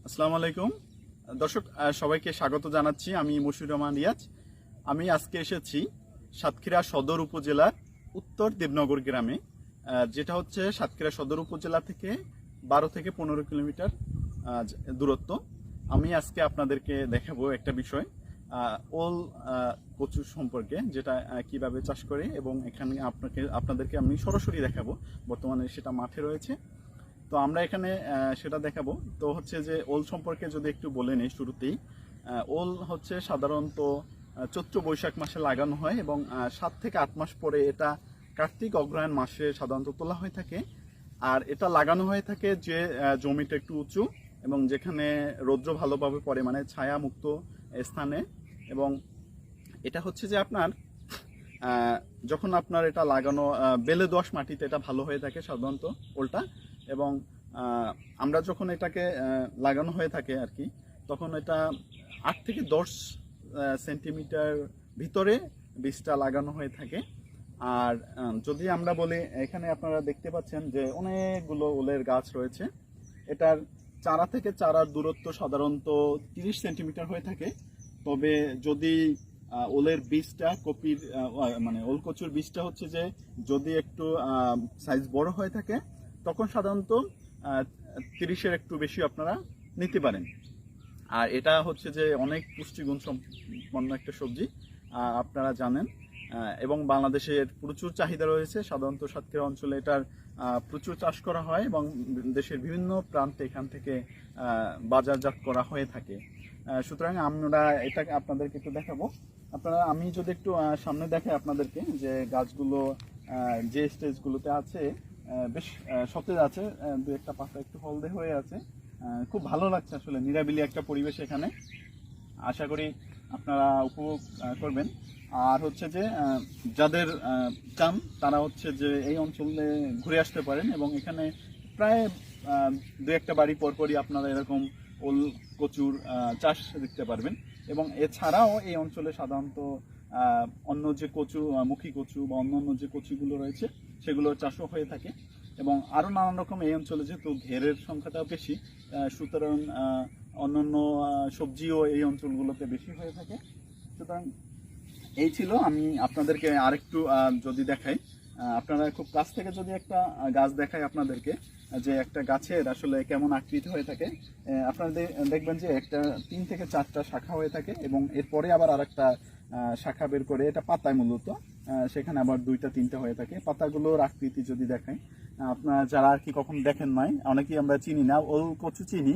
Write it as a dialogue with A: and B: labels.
A: আসসালামু আলাইকুম দর্শক, সবাইকে স্বাগত জানাচ্ছি। আমি মশিউর রহমান রিয়াজ। আমি আজকে এসেছি সাতক্ষীরা সদর উপজেলার উত্তর দেবনগর গ্রামে, যেটা হচ্ছে সাতক্ষীরা সদর উপজেলা থেকে 12 থেকে 15 কিলোমিটার দূরত্ব। আমি আজকে আপনাদেরকে দেখাবো একটা বিষয়, ওল কচু সম্পর্কে, যেটা কিভাবে চাষ করে, এবং এখানে আপনাদেরকে আমি সরাসরি দেখাবো। বর্তমানে সেটা মাঠে রয়েছে, তো আমরা এখানে সেটা দেখাবো। তো হচ্ছে যে ওল সম্পর্কে যদি একটু বলে নিই শুরুতেই, ওল হচ্ছে সাধারণত চৈত্র বৈশাখ মাসে লাগানো হয় এবং 7 থেকে 8 মাস পরে এটা কার্তিক অগ্রহায়ণ মাসে সাধারণত তোলা হয়ে থাকে। আর এটা লাগানো হয়ে থাকে যে জমিটা একটু উঁচু এবং যেখানে রৌদ্র ভালোভাবে পড়ে, মানে ছায়া মুক্ত স্থানে। এবং এটা হচ্ছে যে আপনার যখন আপনার এটা লাগানো বেলে দোআঁশ মাটিতে এটা ভালো হয়ে থাকে সাধারণত ওলটা। এবং আমরা যখন এটাকে লাগানো হয়ে থাকে আর কি, তখন এটা 8 থেকে 10 সেন্টিমিটার ভিতরে বীজটা লাগানো হয়ে থাকে। আর যদি আমরা বলি, এখানে আপনারা দেখতে পাচ্ছেন যে অনেকগুলো ওলের গাছ রয়েছে। এটার চারা থেকে চারার দূরত্ব সাধারণত 30 সেন্টিমিটার হয়ে থাকে। তবে যদি ওলের বীজটা কপির মানে ওল কচুর বীজটা হচ্ছে যে যদি একটু সাইজ বড় হয়ে থাকে, তখন সাধারণত 30-এর একটু বেশি আপনারা নিতে পারেন। আর এটা হচ্ছে যে অনেক পুষ্টিগুণ সম্পন্ন একটা সবজি, আপনারা জানেন। এবং বাংলাদেশের প্রচুর চাহিদা রয়েছে। সাধারণত সাতক্ষীরা অঞ্চলে এটার প্রচুর চাষ করা হয় এবং দেশের বিভিন্ন প্রান্তে এখান থেকে বাজারজাত করা হয়ে থাকে। সুতরাং আমরা এটাকে আপনাদেরকে একটু দেখাবো। আমি যদি একটু সামনে দেখাই আপনাদেরকে, যে গাছগুলো যে স্টেজগুলোতে আছে বেশ সতেজ আছে, দু একটা পাতা একটু হলদে হয়ে আছে। খুব ভালো লাগছে আসলে, নিরাবিলি একটা পরিবেশ এখানে। আশা করি আপনারা উপভোগ করবেন। আর হচ্ছে যে যাদের চান তারা হচ্ছে যে এই অঞ্চলে ঘুরে আসতে পারেন, এবং এখানে প্রায় দু একটা বাড়ি পরপরই আপনারা এরকম ওল কচুর চাষ দেখতে পারবেন। এবং এছাড়াও এই অঞ্চলে সাধারণত অন্য যে কচু, মুখী কচু বা অন্য যে কচুগুলো রয়েছে সেগুলোর চাষও হয়ে থাকে। এবং আরও নানান রকম এই অঞ্চলে যেহেতু ঘেরের সংখ্যাটাও বেশি, সুতরাং অন্যান্য সবজিও এই অঞ্চলগুলোতে বেশি হয়ে থাকে। সুতরাং এই ছিল, আমি আপনাদেরকে আরেকটু যদি দেখাই, আপনারা খুব কাছ থেকে যদি একটা গাছ দেখাই আপনাদেরকে, যে একটা গাছের আসলে কেমন আকৃতি হয়ে থাকে। আপনারা দেখবেন যে একটা 3 থেকে 4টা শাখা হয়ে থাকে, এবং এরপরে আবার আরেকটা শাখা বের করে, এটা পাতায় মূলত, সেখানে আবার 2-3টা হয়ে থাকে। পাতাগুলোর আকৃতি যদি দেখাই, আপনারা যারা আর কি কখন দেখেন নাই, অনেকেই আমরা চিনি না, ওল কচু চিনি,